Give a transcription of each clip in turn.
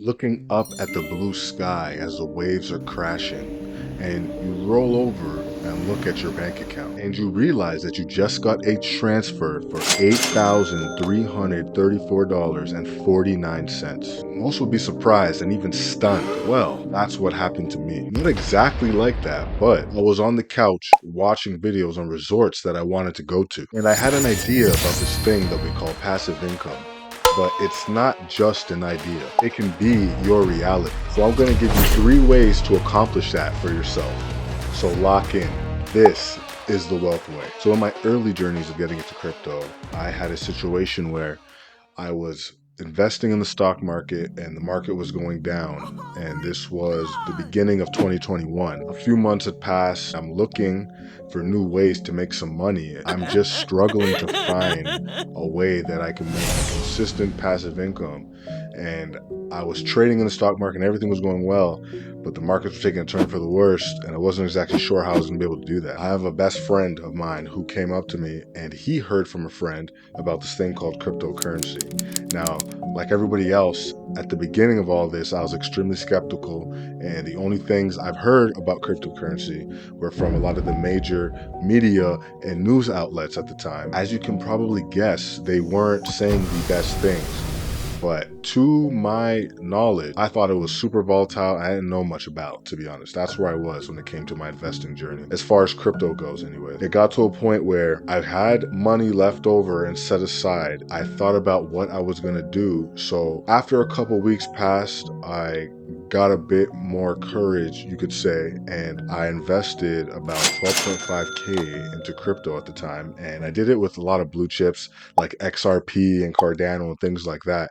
looking up at the blue sky as the waves are crashing, and you roll over and look at your bank account, and you realize that you just got a transfer for $8,334.49. Most would be surprised and even stunned. Well, that's what happened to me. Not exactly like that, but I was on the couch watching videos on resorts that I wanted to go to, and I had an idea about this thing that we call passive income. But it's not just an idea. It can be your reality. So I'm going to give you 3 ways to accomplish that for yourself. So lock in. This is the Wealth Way. So in my early journeys of getting into crypto, I had a situation where I was investing in the stock market and the market was going down. And this was the beginning of 2021. A few months had passed. I'm looking for new ways to make some money. I'm just struggling to find a way that I can make consistent passive income. And I was trading in the stock market and everything was going well, but the markets were taking a turn for the worst, and I wasn't exactly sure how I was going to be able to do that. I have a best friend of mine who came up to me and he heard from a friend about this thing called cryptocurrency. Now, like everybody else, at the beginning of all this, I was extremely skeptical, and the only things I've heard about cryptocurrency were from a lot of the major media and news outlets at the time. As you can probably guess, they weren't saying the best things. But to my knowledge, I thought it was super volatile. I didn't know much about, to be honest. That's where I was when it came to my investing journey, as far as crypto goes anyway. It got to a point where I had money left over and set aside. I thought about what I was going to do. So after a couple weeks passed, I got a bit more courage, you could say, and I invested about 12.5K into crypto at the time. And I did it with a lot of blue chips like XRP and Cardano and things like that.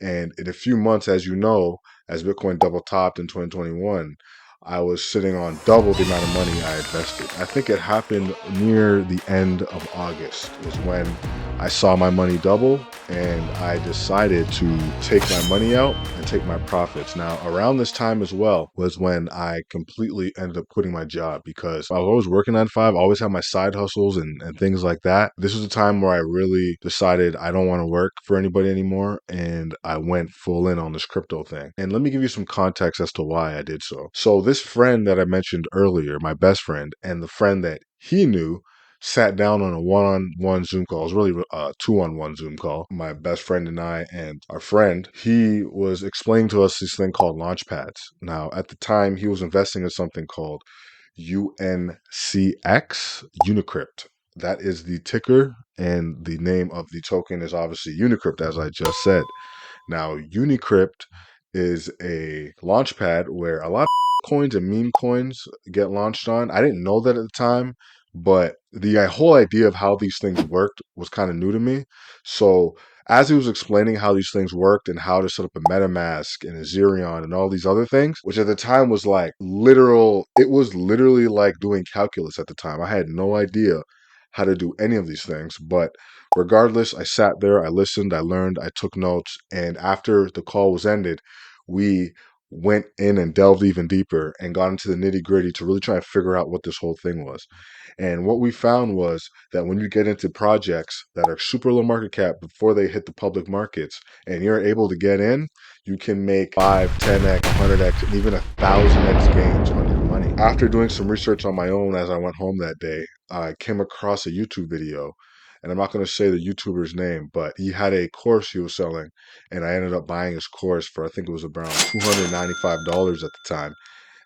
And in a few months, as you know, as Bitcoin double topped in 2021, I was sitting on double the amount of money I invested. I think it happened near the end of August was when I saw my money double, and I decided to take my money out and take my profits. Now, around this time as well was when I completely ended up quitting my job, because I was always working 9 to 5, I always had my side hustles and things like that. This was a time where I really decided I don't want to work for anybody anymore, and I went full in on this crypto thing. And let me give you some context as to why I did so. So this friend that I mentioned earlier, my best friend, and the friend that he knew, sat down on a one-on-one Zoom call. It was really a two-on-one Zoom call. My best friend and I, and our friend, he was explaining to us this thing called launch pads. Now, at the time, he was investing in something called UNCX, Unicrypt. That is the ticker, and the name of the token is obviously Unicrypt, as I just said. Now, Unicrypt is a launch pad where a lot of coins and meme coins get launched on. I didn't know that at the time, but the whole idea of how these things worked was kind of new to me. So as he was explaining how these things worked and how to set up a MetaMask and a Ethereum and all these other things, which at the time was like it was literally like doing calculus at the time. I had no idea how to do any of these things, but regardless, I sat there, I listened, I learned, I took notes, and after the call was ended, we went in and delved even deeper and got into the nitty gritty to really try and figure out what this whole thing was. And what we found was that when you get into projects that are super low market cap before they hit the public markets and you're able to get in, you can make 5, 10x, 100x, and even 1,000x gains on your money. After doing some research on my own as I went home that day, I came across a YouTube video, and I'm not going to say the YouTuber's name, but he had a course he was selling, and I ended up buying his course for, I think it was around $295 at the time.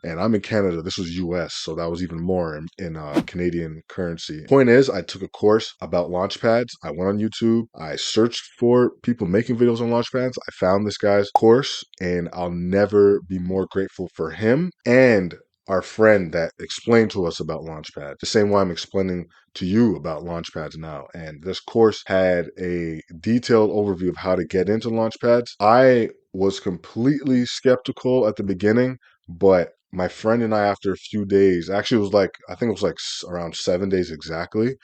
And I'm in Canada. This was US, so that was even more in Canadian currency. Point is, I took a course about launch pads. I went on YouTube. I searched for people making videos on launch pads. I found this guy's course, and I'll never be more grateful for him and our friend that explained to us about Launchpad, the same way I'm explaining to you about Launchpads now. And this course had a detailed overview of how to get into Launchpads. I was completely skeptical at the beginning, but my friend and I, after a few days, actually it was like, I think it was like around 7 days exactly,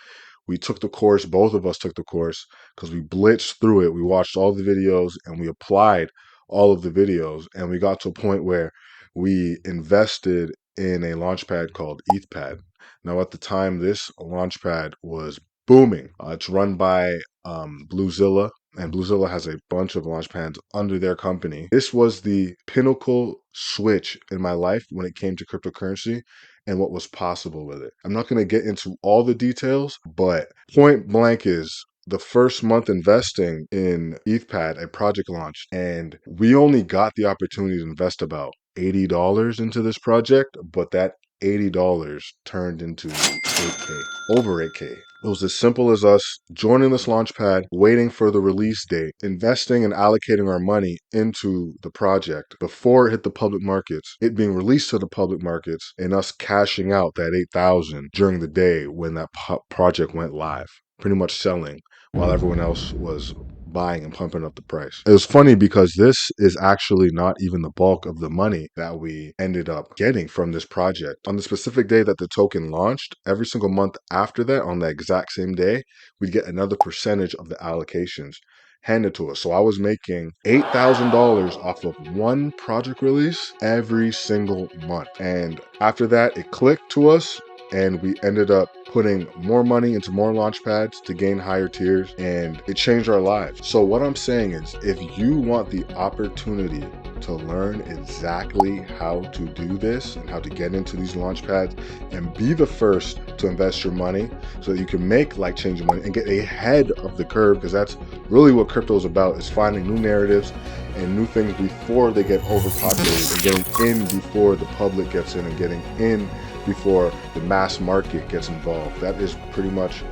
we took the course. Both of us took the course because we blitzed through it. We watched all the videos and we applied all of the videos, and we got to a point where we invested in a launchpad called ETHPad. Now, at the time, this launchpad was booming. It's run by Bluezilla. and Bluezilla has a bunch of launch pads under their company. This was the pinnacle switch in my life when it came to cryptocurrency and what was possible with it. I'm not going to get into all the details, but point blank is the first month investing in ETHPad, a project launched, and we only got the opportunity to invest about $80 into this project, but that $80 turned into 8K, over 8K. It was as simple as us joining this launchpad, waiting for the release date, investing and allocating our money into the project before it hit the public markets, it being released to the public markets, and us cashing out that 8,000 during the day when that project went live, pretty much selling while everyone else was buying and pumping up the price. It was funny because this is actually not even the bulk of the money that we ended up getting from this project. On the specific day that the token launched, every single month after that, on that exact same day, we'd get another percentage of the allocations handed to us. So I was making $8,000 off of one project release every single month. And after that, it clicked to us, and we ended up putting more money into more launch pads to gain higher tiers, and it changed our lives. So what I'm saying is, if you want the opportunity to learn exactly how to do this and how to get into these launch pads and be the first to invest your money so that you can make life-changing money and get ahead of the curve, because that's really what crypto is about, is finding new narratives and new things before they get overpopulated, and getting in before the public gets in, and getting in before the mass market gets involved. That is pretty much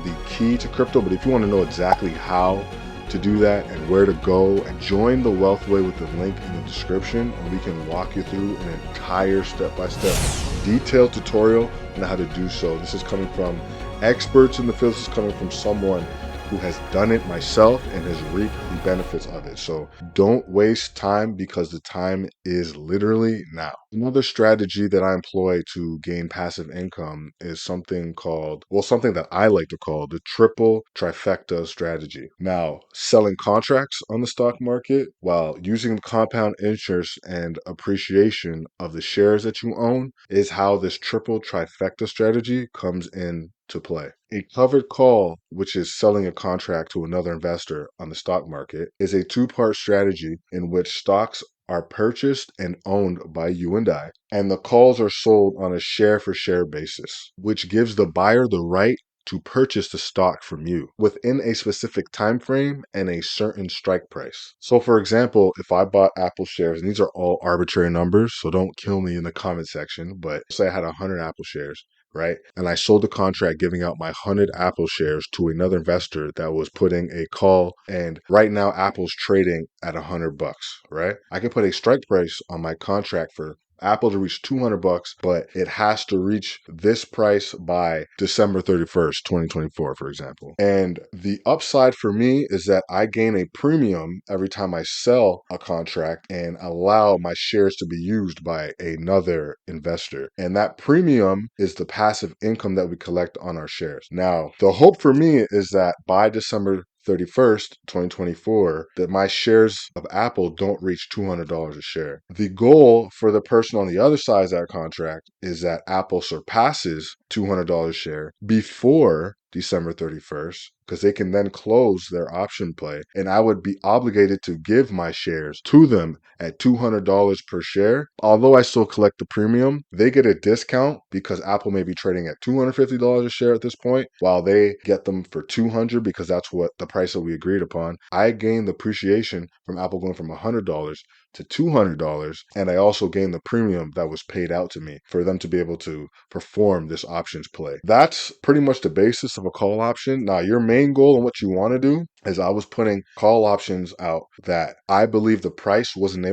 the key to crypto. But if you want to know exactly how to do that and where to go, and join the Wealthway with the link in the description, and we can walk you through an entire step-by-step detailed tutorial on how to do so. This is coming from experts in the field. This is coming from someone who has done it myself and has reaped the benefits of it. So don't waste time, because the time is literally now. Another strategy that I employ to gain passive income is something that I like to call the triple trifecta strategy. Now, selling contracts on the stock market while using the compound interest and appreciation of the shares that you own is how this triple trifecta strategy comes in to play. A covered call, which is selling a contract to another investor on the stock market, is a two-part strategy in which stocks are purchased and owned by you and I, and the calls are sold on a share-for-share basis, which gives the buyer the right to purchase the stock from you within a specific time frame and a certain strike price. So for example, if I bought Apple shares, and these are all arbitrary numbers, so don't kill me in the comment section, but say I had 100 Apple shares, right? And I sold a contract giving out my 100 Apple shares to another investor that was putting a call, and right now Apple's trading at $100, right? I can put a strike price on my contract for Apple to reach $200, but it has to reach this price by December 31st, 2024, for example. And the upside for me is that I gain a premium every time I sell a contract and allow my shares to be used by another investor. And that premium is the passive income that we collect on our shares. Now, the hope for me is that by December 31st, 2024, that my shares of Apple don't reach $200 a share. The goal for the person on the other side of that contract is that Apple surpasses $200 a share before December 31st, because they can then close their option play, and I would be obligated to give my shares to them at $200 per share. Although I still collect the premium, they get a discount because Apple may be trading at $250 a share at this point, while they get them for $200 because that's what the price that we agreed upon. I gain the appreciation from Apple going from $100 to $200, and I also gain the premium that was paid out to me for them to be able to perform this options play. That's pretty much the basis of a call option. Now, your main goal and what you want to do is, I was putting call options out that I believe the price wasn't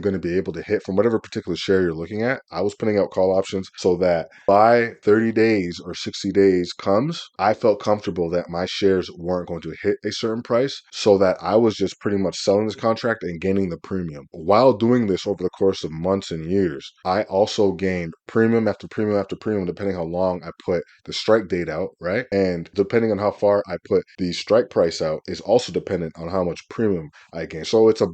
going to be able to hit from whatever particular share you're looking at. I was putting out call options so that by 30 days or 60 days comes, I felt comfortable that my shares weren't going to hit a certain price, so that I was just pretty much selling this contract and gaining the premium. While doing this over the course of months and years, I also gained premium after premium after premium, depending how long I put the strike date out, right? And depending on how far I put the strike price out is also dependent on how much premium I gain. So it's a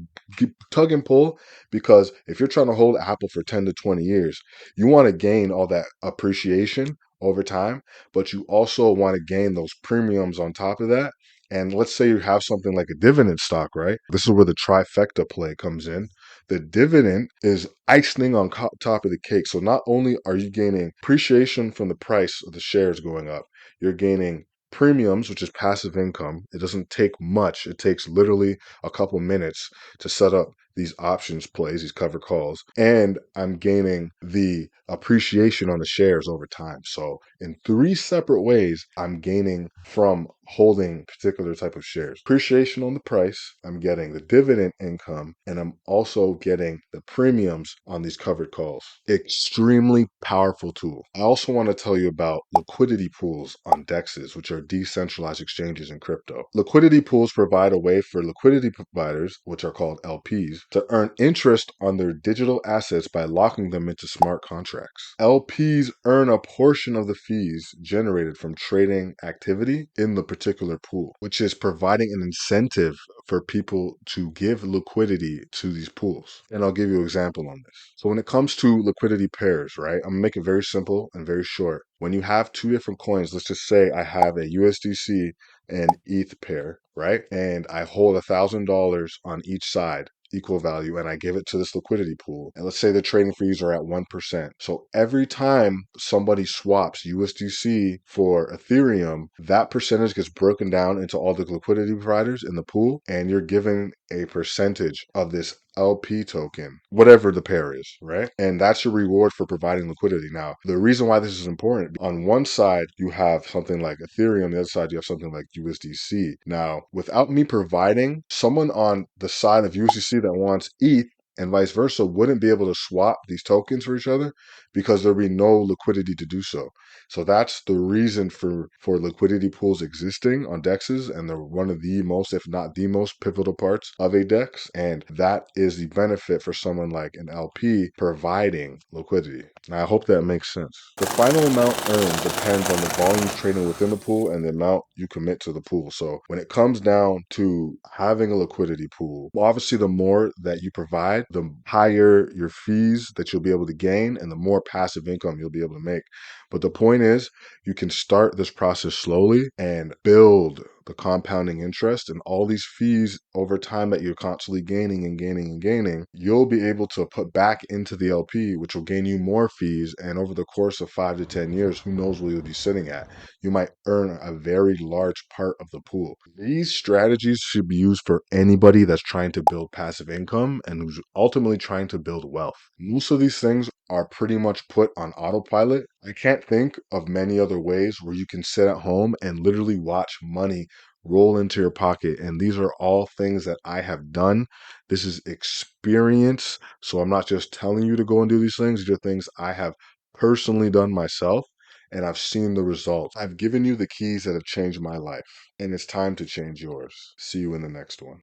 tug and pull, because if you're trying to hold Apple for 10 to 20 years, you want to gain all that appreciation over time, but you also want to gain those premiums on top of that. And let's say you have something like a dividend stock, right? This is where the trifecta play comes in. The dividend is icing on top of the cake. So not only are you gaining appreciation from the price of the shares going up, you're gaining premiums, which is passive income. It doesn't take much. It takes literally a couple minutes to set up these options plays, these cover calls, and I'm gaining the appreciation on the shares over time. So in three separate ways, I'm gaining from holding particular type of shares. Appreciation on the price, I'm getting the dividend income, and I'm also getting the premiums on these covered calls. Extremely powerful tool. I also want to tell you about liquidity pools on DEXs, which are decentralized exchanges in crypto. Liquidity pools provide a way for liquidity providers, which are called LPs, to earn interest on their digital assets by locking them into smart contracts. LPs earn a portion of the fees generated from trading activity in the particular pool, which is providing an incentive for people to give liquidity to these pools. And I'll give you an example on this. So when it comes to liquidity pairs, right, I'm gonna make it very simple and very short. When you have two different coins, let's just say I have a USDC and ETH pair, right? And I hold $1,000 on each side, equal value, and I give it to this liquidity pool. And let's say the trading fees are at 1%. So every time somebody swaps USDC for Ethereum, that percentage gets broken down into all the liquidity providers in the pool, and you're given a percentage of this LP token, whatever the pair is, right? And that's your reward for providing liquidity. Now, the reason why this is important, on one side, you have something like Ethereum, on the other side, you have something like USDC. Now, without me providing, someone on the side of USDC that wants ETH and vice versa wouldn't be able to swap these tokens for each other because there'd be no liquidity to do so. So that's the reason for liquidity pools existing on DEXs, and they're one of the most, if not the most pivotal parts of a DEX. And that is the benefit for someone like an LP providing liquidity. Now, I hope that makes sense. The final amount earned depends on the volume trading within the pool and the amount you commit to the pool. So when it comes down to having a liquidity pool, well, obviously the more that you provide, the higher your fees that you'll be able to gain and the more passive income you'll be able to make. But the point is, you can start this process slowly and build the compounding interest and all these fees over time that you're constantly gaining and gaining and gaining. You'll be able to put back into the LP, which will gain you more fees. And over the course of 5 to 10 years, who knows where you'll be sitting at? You might earn a very large part of the pool. These strategies should be used for anybody that's trying to build passive income and who's ultimately trying to build wealth. Most of these things are pretty much put on autopilot. I can't think of many other ways where you can sit at home and literally watch money roll into your pocket. And these are all things that I have done. This is experience. So I'm not just telling you to go and do these things. These are things I have personally done myself, and I've seen the results. I've given you the keys that have changed my life, and it's time to change yours. See you in the next one.